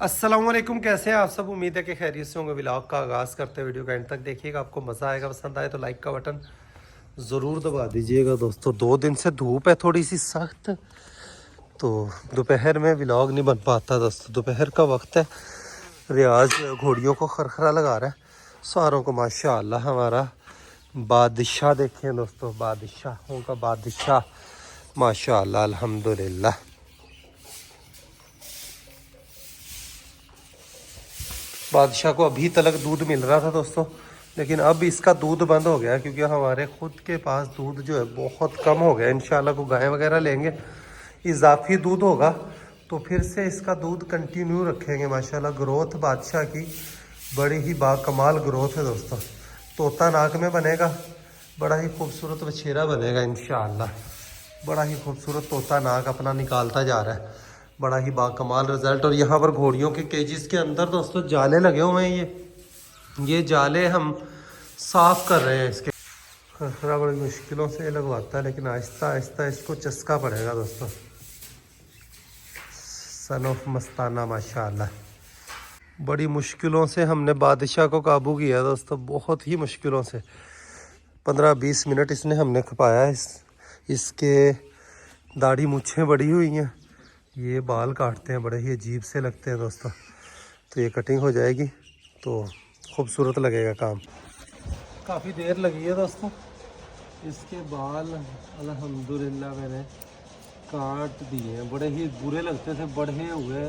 अस्सलाम वालेकुम, कैसे हैं आप सब। उम्मीद है कि खैरियत से होंगे। व्लॉग का आगाज़ करते वीडियो का एंड तक देखिएगा, आपको मज़ा आएगा। पसंद आए तो लाइक का बटन ज़रूर दबा दीजिएगा। दोस्तों 2 दिन से धूप है थोड़ी सी सख्त, तो दोपहर में व्लॉग नहीं बन पाता। दोस्तों दोपहर का वक्त है, रियाज घोड़ियों को खरखरा लगा रहा है सारों को। माशाअल्लाह हमारा बादशाह देखें दोस्तों, बादशाहों का बादशाह माशाअल्लाह अल्हम्दुलिल्लाह। बादशाह को अभी तक दूध मिल रहा था दोस्तों, लेकिन अब इसका दूध बंद हो गया क्योंकि हमारे खुद के पास दूध जो है बहुत कम हो गया। इंशाल्लाह को गाय वगैरह लेंगे, इजाफी दूध होगा तो फिर से इसका दूध कंटिन्यू रखेंगे। माशाल्लाह ग्रोथ बादशाह की बड़ी ही बाकमाल ग्रोथ है दोस्तों। तोता नाक में बनेगा, बड़ा ही खूबसूरत बछेरा बनेगा इंशाल्लाह। बड़ा ही खूबसूरत तोता नाक अपना निकालता जा रहा है, बड़ा ही बाकमाल रिजल्ट। और यहाँ पर घोड़ियों के केजेस के अंदर दोस्तों जाले लगे हुए हैं। ये जाले हम साफ कर रहे हैं। इसके खरखरा बड़ी मुश्किलों से ये लगवाता है, लेकिन आहिस्ता आहिस्ता इसको चस्का पड़ेगा दोस्तों। सन ऑफ मस्ताना माशाल्लाह। बड़ी मुश्किलों से हमने बादशाह को काबू किया दोस्तों, बहुत ही मुश्किलों से। 15-20 मिनट इसने हमने खपाया। इसके दाढ़ी मूछें बड़ी हुई हैं, ये बाल काटते हैं, बड़े ही अजीब से लगते हैं दोस्तों। तो ये कटिंग हो जाएगी तो खूबसूरत लगेगा काम। काफ़ी देर लगी है दोस्तों। इसके बाल अल्हम्दुलिल्लाह मैंने काट दिए हैं, बड़े ही बुरे लगते थे, बढ़े हुए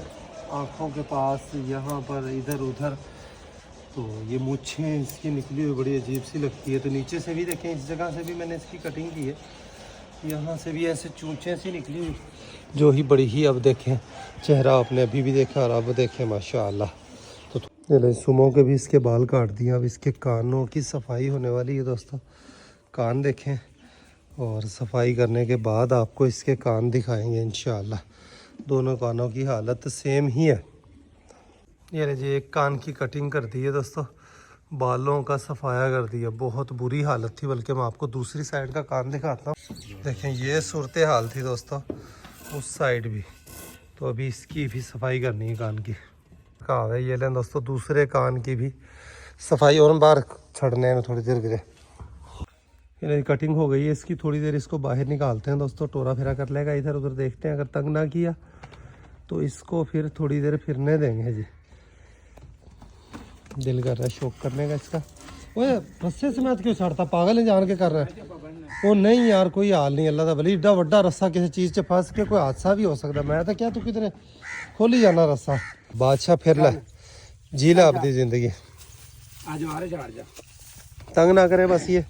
आँखों के पास, यहाँ पर इधर उधर। तो ये मूछें इसकी निकली हुई बड़ी अजीब सी लगती है। तो नीचे से भी देखें, इस जगह से भी मैंने इसकी कटिंग की है, यहाँ से भी ऐसे चूंचे सी निकली हुई जो ही बड़ी ही। अब देखें चेहरा आपने अभी भी देखा और अब देखें माशाअल्लाह। तो सुमो के भी इसके बाल काट दिए। अब इसके कानों की सफाई होने वाली है दोस्तों। कान देखें, और सफाई करने के बाद आपको इसके कान दिखाएंगे इंशाअल्लाह। दोनों कानों की हालत सेम ही है। ये लीजिए एक कान की कटिंग कर दी है दोस्तों, बालों का सफाया कर दिया। बहुत बुरी हालत थी, बल्कि मैं आपको दूसरी साइड का कान दिखाता हूँ। देखें ये सूरत हाल थी दोस्तों उस साइड भी। तो अभी इसकी भी सफाई करनी है कान की। कहा है ये लें दोस्तों दूसरे कान की भी सफाई, और बाहर छड़ने में थोड़ी देर गिरे। ये कटिंग हो गई है इसकी, थोड़ी देर इसको बाहर निकालते हैं दोस्तों। टोरा फेरा कर लेगा, इधर उधर देखते हैं। अगर तंग ना किया तो इसको फिर थोड़ी देर फिरने देंगे जी। दिल कर रहा है शौक करने का इसका। ओए रस्से से मैं क्यों छाड़ता, पागल है जान के कर रहा है। वो नहीं यार कोई हाल नहीं, अल्लाह दा भली एड्डा वड्डा रस्सा किसी चीज़ से फंस के कोई हादसा भी हो सकता। मैं तो क्या तू किधर खोली जाना रस्सा। बादशाह फिर ला जी ला अपनी ज़िंदगी, तंग ना करे बस। ये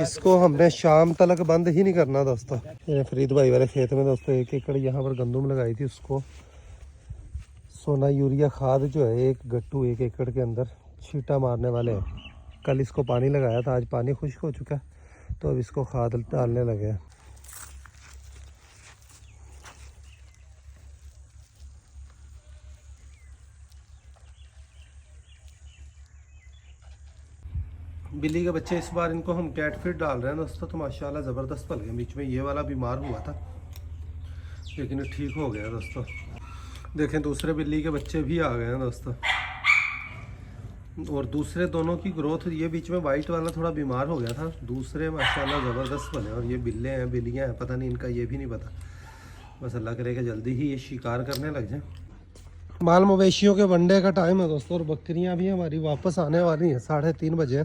इसको हमने शाम तक बंद ही नहीं करना दोस्तों। ये फरीद भाई वाले खेत में दोस्तों 1 एकड़ यहाँ पर गंदुम लगाई थी, उसको सोना यूरिया खाद जो है 1 गट्टू 1 एकड़ के अंदर छींटा मारने वाले हैं। कल इसको पानी लगाया था, आज पानी खुश्क हो चुका है, तो अब इसको खाद डालने लगे हैं। बिल्ली के बच्चे इस बार इनको हम कैट फीड डाल रहे हैं दोस्तों, तो माशाल्लाह ज़बरदस्त पल गए। बीच में ये वाला बीमार हुआ था, लेकिन ठीक हो गया दोस्तों। देखें दूसरे बिल्ली के बच्चे भी आ गए हैं दोस्तों, और दूसरे दोनों की ग्रोथ। ये बीच में वाइट वाला थोड़ा बीमार हो गया था, दूसरे माशाल्लाह ज़बरदस्त बने। और ये बिल्ले हैं बिल्लियाँ हैं, पता नहीं इनका ये भी नहीं पता। बस अल्लाह करेगा जल्दी ही ये शिकार करने लग जाए। माल मवेशियों के वनडे का टाइम है दोस्तों, और बकरियाँ भी हमारी वापस आने वाली हैं। 3:30 बजे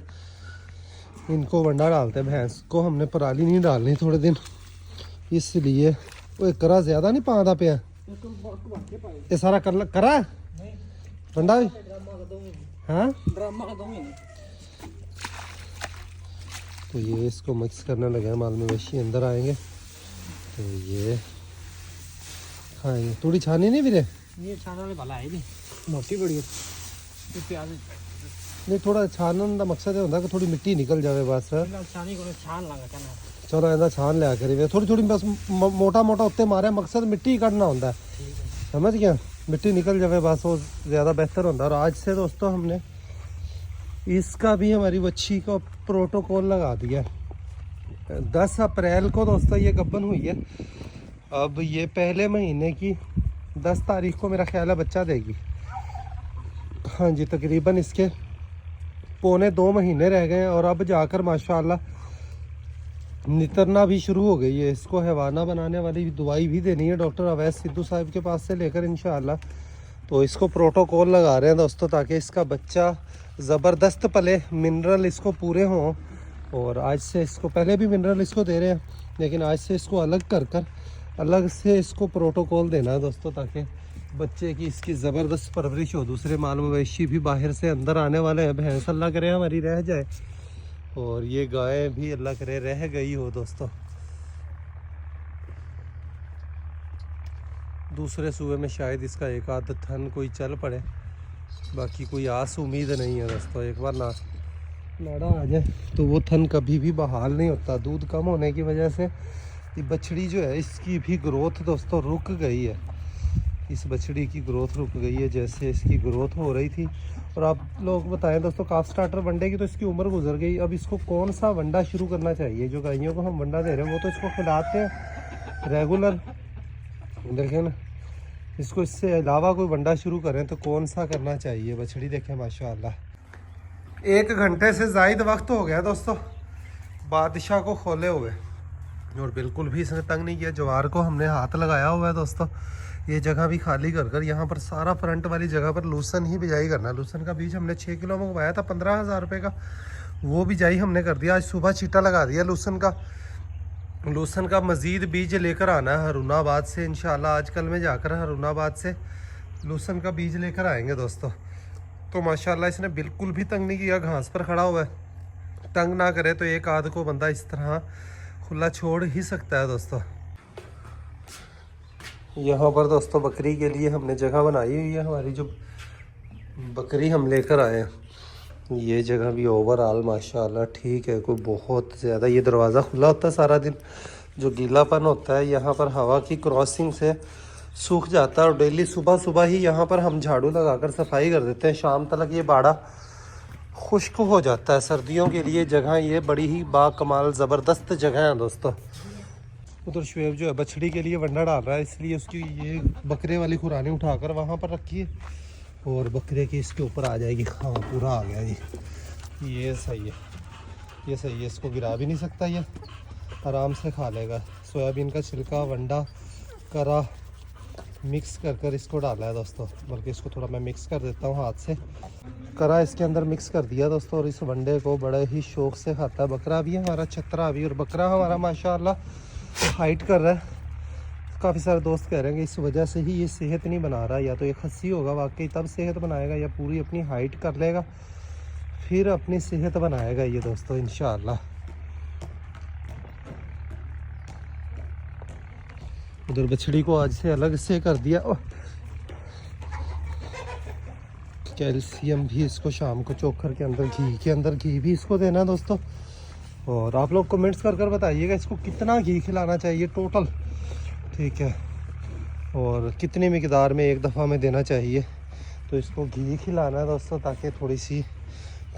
इनको वंडा डालते हैं। भैंस को हमने पराली नहीं डालनी थोड़े दिन, इसलिए। वो करा ज़्यादा नहीं पाँदा पे ये सारा करा वंडा भी। हाँ तो ये इसको मिक्स करने लगे हैं। माल मवेशी अंदर आएंगे तो ये खाएंगे। थोड़ी छानी नहीं फिर ये छाना वाले भला है नहीं मोटी बड़ी ये प्याज नहीं, थोड़ा छानन का मकसद ये होता कि थोड़ी मिट्टी निकल जाए बस। छानी को छान लगा करना। चलो ऐसा छान लिया करी थोड़ी थोड़ी बस, मोटा मोटा उत्ते मारे, मकसद मिट्टी कढ़ना होता है, समझ गया। मिट्टी निकल जाए बस, वो ज़्यादा बेहतर होता है। और आज से दोस्तों हमने इसका भी हमारी बच्ची को प्रोटोकॉल लगा दिया। 10 अप्रैल को दोस्तों ये गब्बन हुई है। अब ये पहले महीने की 10 तारीख को मेरा ख्याल है बच्चा देगी। हाँ जी, तकरीबन इसके 1.25 महीने रह गए हैं और अब जाकर माशाल्लाह नितरना भी शुरू हो गई है। इसको हैवाना बनाने वाली दवाई भी देनी है डॉक्टर अवैस सिद्धू साहब के पास से लेकर इंशाल्लाह। तो इसको प्रोटोकॉल लगा रहे हैं दोस्तों, ताकि इसका बच्चा ज़बरदस्त पले, मिनरल इसको पूरे हों। और आज से इसको, पहले भी मिनरल इसको दे रहे हैं, लेकिन आज से इसको अलग से इसको प्रोटोकॉल देना है दोस्तों, ताकि बच्चे की इसकी ज़बरदस्त परवरिश हो। दूसरे माल मवेशी भी बाहर से अंदर आने वाले हैं। भैंस अल्लाह करे हमारी रह जाए, और ये गाय भी अल्लाह करे रह गई हो दोस्तों। दूसरे सूबे में शायद इसका एक आध थन कोई चल पड़े, बाकी कोई आस उम्मीद नहीं है दोस्तों। एक बार नाड़ा आ जाए तो वो थन कभी भी बहाल नहीं होता। दूध कम होने की वजह से ये बछड़ी जो है इसकी भी ग्रोथ दोस्तों रुक गई है। इस बछड़ी की ग्रोथ रुक गई है जैसे इसकी ग्रोथ हो रही थी। और आप लोग बताएं दोस्तों, काफ स्टार्टर वनडे की तो इसकी उम्र गुजर गई। अब इसको कौन सा वंडा शुरू करना चाहिए? जो गायों को हम वंडा दे रहे हैं वो तो इसको खिलाते हैं रेगुलर, देखें ना। इसको इससे अलावा कोई वंडा शुरू करें तो कौन सा करना चाहिए? बछड़ी देखें माशाल्लाह। 1 घंटे से ज़ायद वक्त हो गया दोस्तों बादशाह को खोले हुए, और बिल्कुल भी इसने तंग नहीं किया। जवार को हमने हाथ लगाया हुआ है दोस्तों। ये जगह भी खाली कर यहाँ पर सारा फ्रंट वाली जगह पर लूसन ही बिजाई करना है। लूसन का बीज हमने 6 किलो मंगवाया था 15,000 रुपये का, वो बिजाई हमने कर दिया। आज सुबह छीटा लगा दिया लूसन का मज़ीद बीज लेकर आना है हरूनाबाद से इंशाल्लाह। आज कल में जाकर हरूनाबाद से लूसन का बीज लेकर आएंगे दोस्तों। तो माशाल्लाह इसने बिल्कुल भी तंग नहीं किया। घास पर खड़ा हुआ है, तंग ना करे तो एक आध को बंदा इस तरह खुला छोड़ ही सकता है दोस्तों। यहाँ पर दोस्तों बकरी के लिए हमने जगह बनाई हुई है। हमारी जो बकरी हम लेकर आए हैं, ये जगह भी ओवरऑल माशाल्लाह ठीक है। कोई बहुत ज़्यादा, ये दरवाज़ा खुला होता है सारा दिन, जो गीलापन होता है यहाँ पर हवा की क्रॉसिंग से सूख जाता है। और डेली सुबह ही यहाँ पर हम झाड़ू लगाकर सफाई कर देते हैं। शाम तक ये बाड़ा खुश्क हो जाता है। सर्दियों के लिए जगह ये बड़ी ही बाकमाल ज़बरदस्त जगह है दोस्तों। उधर शुएब जो है बछड़ी के लिए वंडा डाल रहा है, इसलिए उसकी ये बकरे वाली खुरानी उठाकर वहाँ पर रखी है, और बकरे की इसके ऊपर आ जाएगी। हाँ पूरा आ गया जी, ये सही है, ये सही है। इसको गिरा भी नहीं सकता, ये आराम से खा लेगा। सोयाबीन का छिलका, वंडा, करा मिक्स कर इसको डाला है दोस्तों। बल्कि इसको थोड़ा मैं मिक्स कर देता हूँ हाथ से। करा इसके अंदर मिक्स कर दिया दोस्तों, और इस वंडे को बड़े ही शौक से खाता है। बकरा भी है हमारा, छतरा भी। और बकरा हमारा माशाल्लाह हाइट कर रहा है। काफ़ी सारे दोस्त कह रहे हैं कि इस वजह से ही ये सेहत नहीं बना रहा। या तो ये खस्सी होगा वाकई तब सेहत बनाएगा, या पूरी अपनी हाइट कर लेगा फिर अपनी सेहत बनाएगा ये दोस्तों इंशाअल्लाह। उधर बछड़ी को आज से अलग से कर दिया। कैल्शियम भी इसको शाम को चोकर के अंदर, घी के अंदर घी भी इसको देना दोस्तों। और आप लोग कमेंट्स कर बताइएगा इसको कितना घी खिलाना चाहिए टोटल, ठीक है, और कितनी मिकदार में एक दफ़ा में देना चाहिए। तो इसको घी खिलाना है दोस्तों, ताकि थोड़ी सी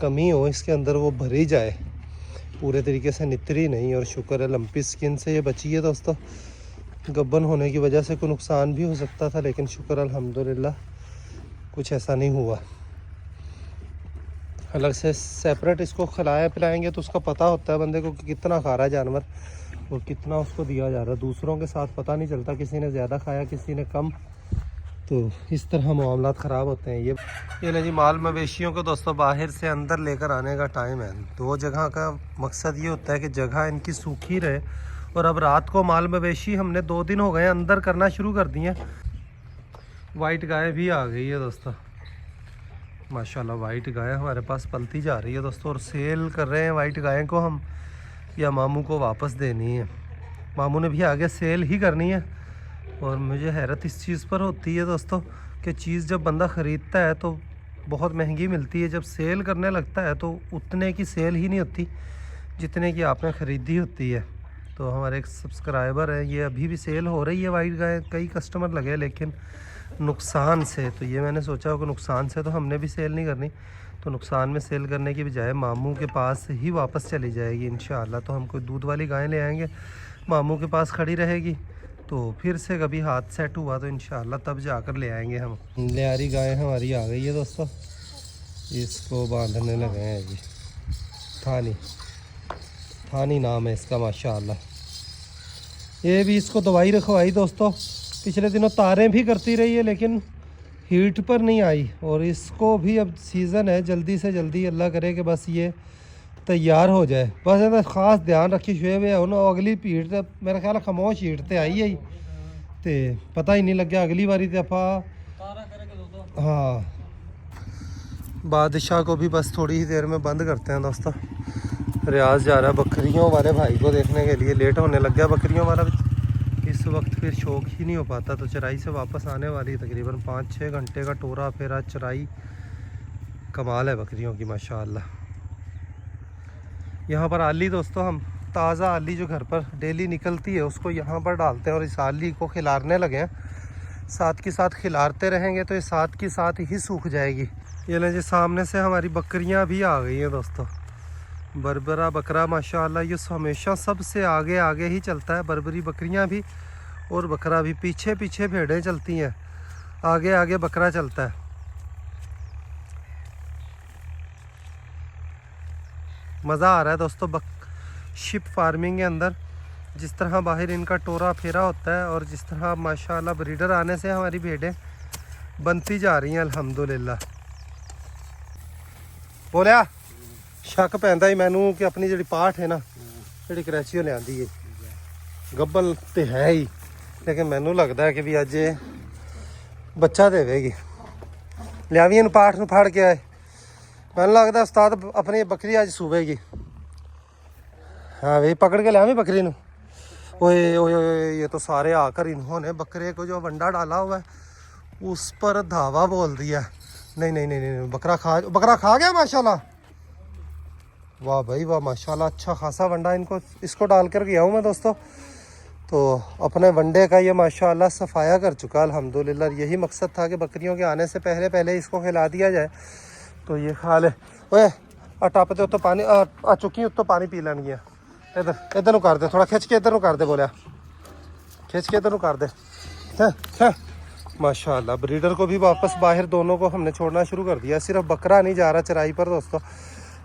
कमी हो इसके अंदर, वो भरी जाए, पूरे तरीके से नितरी नहीं। और शुक्र है लंपी स्किन से ये बची है दोस्तों। गब्बन होने की वजह से कोई नुकसान भी हो सकता था, लेकिन शुक्र अल्हम्दुलिल्लाह कुछ ऐसा नहीं हुआ। अलग से सेपरेट इसको खिलाया पिलाएंगे तो उसका पता होता है बंदे को कि कितना खा रहा है जानवर और कितना उसको दिया जा रहा है। दूसरों के साथ पता नहीं चलता, किसी ने ज़्यादा खाया किसी ने कम, तो इस तरह मामला ख़राब होते हैं। ये ना जी, माल मवेशियों को दोस्तों बाहर से अंदर लेकर आने का टाइम है। 2 जगह का मकसद ये होता है कि जगह इनकी सूखी रहे। और अब रात को माल मवेशी हमने 2 दिन हो गए अंदर करना शुरू कर दिए। वाइट गाय भी आ गई है दोस्तों माशाल्लाह। वाइट गाय हमारे पास पलती जा रही है दोस्तों, और सेल कर रहे हैं वाइट गाय को हम, या मामू को वापस देनी है। मामू ने भी आगे सेल ही करनी है। और मुझे हैरत इस चीज़ पर होती है दोस्तों कि चीज़ जब बंदा ख़रीदता है तो बहुत महंगी मिलती है, जब सेल करने लगता है तो उतने की सेल ही नहीं होती जितने की आपने ख़रीदी होती है। तो हमारे एक सब्सक्राइबर है, ये अभी भी सेल हो रही है वाइट गाय, कई कस्टमर लगे, लेकिन नुकसान से। तो ये मैंने सोचा कि नुकसान से तो हमने भी सेल नहीं करनी, तो नुकसान में सेल करने की बजाय मामू के पास ही वापस चली जाएगी इंशाअल्लाह। तो हम कोई दूध वाली गाय ले आएंगे, मामू के पास खड़ी रहेगी, तो फिर से कभी हाथ सेट हुआ तो इंशाअल्लाह तब जाकर ले आएंगे हम। लियारी गाय हमारी आ गई है दोस्तों, इसको बांधने लगे हैं जी। थानी, थानी नाम है इसका माशाल्लाह। ये भी इसको दवाई रखवाई दोस्तों, पिछले दिनों तारें भी करती रही है लेकिन हीट पर नहीं आई। और इसको भी अब सीज़न है, जल्दी से जल्दी अल्लाह करे कि बस ये तैयार हो जाए। बस ਇਹਦਾ खास ध्यान रखी शुएब है ਹੁਣ अगली भीड़ तो मेरा ख्याल खामोश हीट तो आई है तो पता ही नहीं लग्या अगली बारी तो आप। हाँ, बादशाह को भी बस थोड़ी ही देर में बंद करते हैं दोस्तों। रियाज जा रहा है बकरियों वाले भाई को देखने के लिए, लेट होने लग गया बकरियों वाला। इस वक्त फिर शौक ही नहीं हो पाता, तो चराई से वापस आने वाली तकरीबन 5-6 घंटे का टोरा फेरा चराई। कमाल है बकरियों की माशाअल्लाह। यहाँ पर आली दोस्तों, हम ताज़ा आली जो घर पर डेली निकलती है उसको यहाँ पर डालते हैं और इस आली को खिलारने लगे हैं। साथ के साथ खिलारते रहेंगे तो ये साथ के साथ ही सूख जाएगी। ये लें जी, सामने से हमारी बकरियाँ भी आ गई हैं दोस्तों। बरबरा बकरा माशाअल्लाह ये हमेशा सबसे आगे आगे ही चलता है। बरबरी बकरियाँ भी और बकरा भी, पीछे पीछे भेड़ें चलती हैं, आगे आगे बकरा चलता है। मज़ा आ रहा है दोस्तों शिप फार्मिंग के अंदर। जिस तरह बाहर इनका टोरा फेरा होता है और जिस तरह माशाअल्लाह ब्रीडर आने से हमारी भेड़ें बनती जा रही हैं अल्हम्दुलिल्लाह। बोलिया शक पैंदा ही मैनू कि अपनी जी पाठ है ना, जी कराची लियांदी है गब्बल तो है ही, लेकिन मैनू लगता है कि भी अज बच्चा देवेगी। लियावी इन पाठ न फड़ के आए, मैनू लगता उस्ताद अपनी बकरी अज सूवेगी। हाँ भाई पकड़ के लियावी बकरी नू। ओए ओए ओए, ये तो सारे आकर इन्होंने बकरे को जो वंडा डाला हुआ है उस पर धावा बोल दिया। नहीं नहीं नहीं नहीं, बकरा खा गया माशाल्लाह। वाह भाई वाह माशाल्लाह, अच्छा खासा वंडा इसको डाल कर गया हूँ मैं दोस्तों। तो अपने वंडे का ये माशाल्लाह सफाया कर चुका अल्हम्दुलिल्लाह। यही मकसद था कि बकरियों के आने से पहले पहले इसको खिला दिया जाए तो ये खा ले। ओए टप ते उत्तो पानी आ चुकी उत्तो पानी पी लैनगी। इधर इधर कर दे, थोड़ा खिंच के इधर कर दे। बोलिया खिंच के इधर कर दे। माशाल्लाह ब्रीडर को भी वापस बाहर दोनों को हमने छोड़ना शुरू कर दिया। सिर्फ बकरा नहीं जा रहा चराई पर दोस्तों,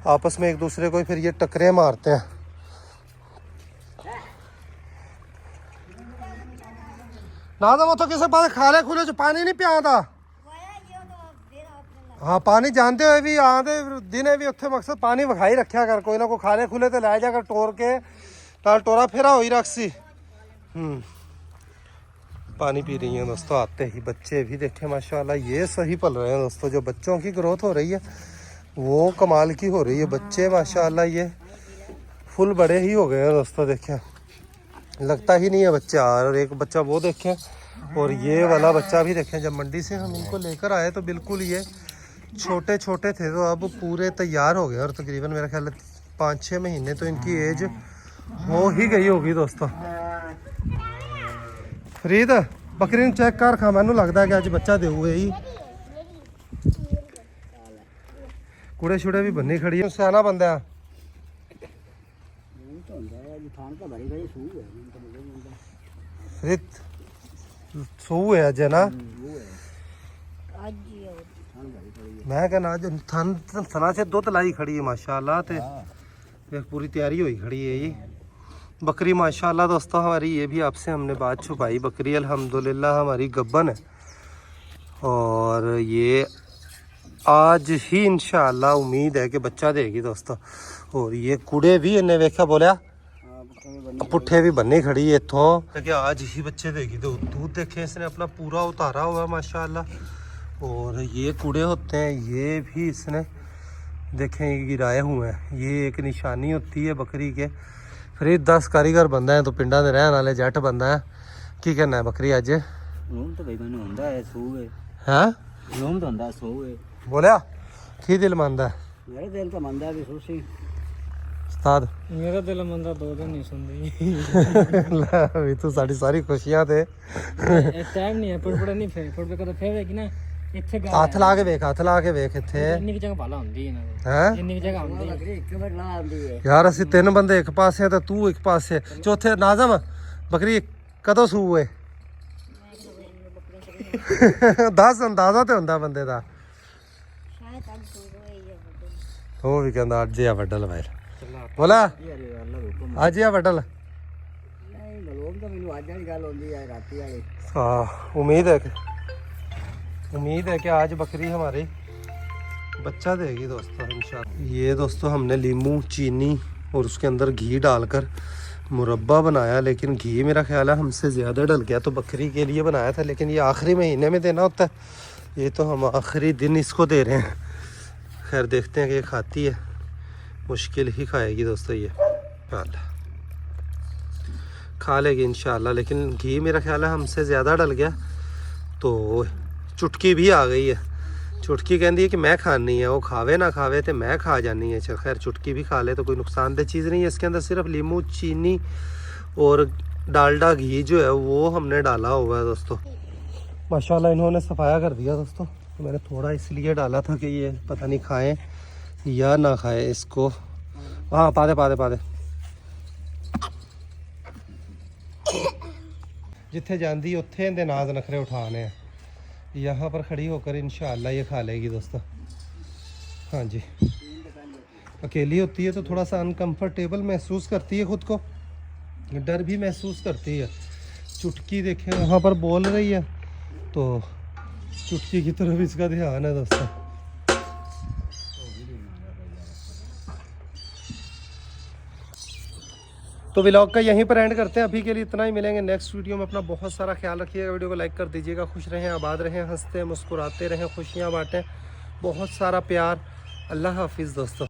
आपस में एक दूसरे को फिर ये टकरे मारते हैं। नाज़म वो तो किसी पास खाले खुले जो पानी नहीं पिया था। हाँ पानी जानते हुए भी आते दिन भी उत्थे मकसद पानी विखाई रखा कर, कोई ना कोई खाले खुले तो लै जाकर टोर के ताल टोरा फेरा हो ही रख सी। पानी पी रही हैं दोस्तों। आते ही बच्चे भी देखे माशाल्लाह ये सही पल रहे हैं दोस्तों। जो बच्चों की ग्रोथ हो रही है वो कमाल की हो रही है। बच्चे माशाल्लाह ये फुल बड़े ही हो गए हैं दोस्तों। देखें लगता ही नहीं है बच्चे आ रहे। और एक बच्चा वो देखें और ये वाला बच्चा भी देखें। जब मंडी से हम इनको लेकर आए तो बिल्कुल ये छोटे छोटे थे, तो अब पूरे तैयार हो गए और तकरीबन मेरा ख्याल 5-6 महीने तो इनकी एज हो ही गई होगी दोस्तों। फरीद बकरी चेक कर खा, मैनू लगता है कि अज बच्चा दे हुए ही। कुड़े शुड़े भी बन्नी खड़ी है, सियाना बंदा है। फरीद सू है अज है ना। मैं कहना अज थना से दुध लाई खड़ी है माशाल्लाह। ते पूरी तैयारी हुई खड़ी है ये बकरी माशाल्लाह दोस्तों। हमारी ये भी आपसे हमने बात छुपाई, बकरी अल्हम्दुलिल्लाह हमारी गब्बन है और ये आज ही इंशाल्लाह उम्मीद है कि बच्चा देगी दोस्तों। और ये कुड़े भी इन्हें वेख्या बोलिया पुट्ठे भी बन्नी खड़ी है इतों कि आज ही बच्चे देगी। तो दूध देखे इसने अपना पूरा उतारा हुआ है माशाल्लाह। और ये कुड़े होते हैं ये भी इसने देखें गिराए हुए हैं। ये एक निशानी होती है बकरी के। फिर 10 कारीगर बंदा है तो पिंडा दे रहने वाले जट बंदा है। की करना है बकरी अज बोलिया की दिल मानदा है? मेरा दिल तो मंदा भी सुसी उस्ताद मेरा दिल मंदा 2 दिन नहीं सुनदी। ला तू साडी सारी खुशियां ते टाइम नहीं है फुटफुड़ा नहीं फुटफुड़ कदों फेवेगी ना ਇੱਥੇ ਗਾ ਹੱਥ ਲਾ ਕੇ ਵੇਖ ਇੱਥੇ ਇੰਨੀ ਕਿ ਜਗ੍ਹਾ ਭਾਲਾ ਹੁੰਦੀ ਇਹਨਾਂ ਦੀ ਹੈ ਇੰਨੀ ਕਿ ਜਗ੍ਹਾ ਹੁੰਦੀ ਹੈ ਇੱਕ ਵਾਰ ਲਾ ਆਉਂਦੀ ਹੈ ਯਾਰ ਅਸੀਂ 3 ਬੰਦੇ ਇੱਕ ਪਾਸੇ ਤੇ ਤੂੰ ਇੱਕ ਪਾਸੇ ਚੌਥੇ ਨਾਜ਼ਮ ਬਕਰੀ ਕਦੋਂ ਸੂਏ 10 ਅੰਦਾਜ਼ਾ ਤੇ ਹੁੰਦਾ ਬੰਦੇ ਦਾ ਸ਼ਾਇਦ ਅੱਜ ਸੂ ਹੋਈ ਉਹ ਵੀ ਕਹਿੰਦਾ ਅੱਜ ਆ ਵੱਡਲ ਵੈਲ ਬੋਲਾ ਅੱਜ ਆ ਵੱਡਲ ਨਹੀਂ ਮਲੋਮ ਤਾਂ ਮੈਨੂੰ ਅੱਜ ਵਾਲੀ ਗੱਲ ਹੁੰਦੀ ਹੈ ਰਾਤੀ ਵਾਲੀ हाँ उम्मीद है कि आज बकरी हमारी बच्चा देगी दोस्तों इंशाल्लाह। ये दोस्तों हमने लीमू चीनी और उसके अंदर घी डालकर मुरब्बा बनाया, लेकिन घी मेरा ख्याल है हमसे ज़्यादा डल गया, तो बकरी के लिए बनाया था, लेकिन ये आखिरी महीने में देना होता है। ये तो हम आखिरी दिन इसको दे रहे हैं। खैर देखते हैं कि ये खाती है, मुश्किल ही खाएगी दोस्तों ये, इंशाल्लाह खा लेगी इंशाल्लाह। लेकिन घी मेरा ख्याल है हमसे ज़्यादा डल गया, तो चुटकी भी आ गई है। चुटकी कहती है कि मैं खानी है, वो खावे ना खावे तो मैं खा जानी है। चल खैर चुटकी भी खा ले तो कोई नुकसानदेह चीज़ नहीं है। इसके अंदर सिर्फ लीमू चीनी और डालडा घी जो है वो हमने डाला हुआ है दोस्तों। माशाल्लाह इन्होंने सफाया कर दिया दोस्तों। तो मैंने थोड़ा इसलिए डाला था कि ये पता नहीं खाएँ या ना खाएँ इसको। हाँ पा दे जिथे जाती उत्थे इनके नाज नखरे उठाने हैं। यहाँ पर खड़ी होकर इंशाल्लाह ये खा लेगी दोस्तों। हाँ जी, अकेली होती है तो थोड़ा सा अनकंफर्टेबल महसूस करती है, खुद को डर भी महसूस करती है। चुटकी देखें वहाँ पर बोल रही है, तो चुटकी की तरफ इसका ध्यान है दोस्तों। तो व्लॉग का यहीं पर एंड करते हैं। अभी के लिए इतना ही, मिलेंगे नेक्स्ट वीडियो में। अपना बहुत सारा ख्याल रखिएगा, वीडियो को लाइक कर दीजिएगा। खुश रहें, आबाद रहें, हंसते मुस्कुराते रहें, खुशियाँ बांटें, बहुत सारा प्यार। अल्लाह हाफिज़ दोस्तों।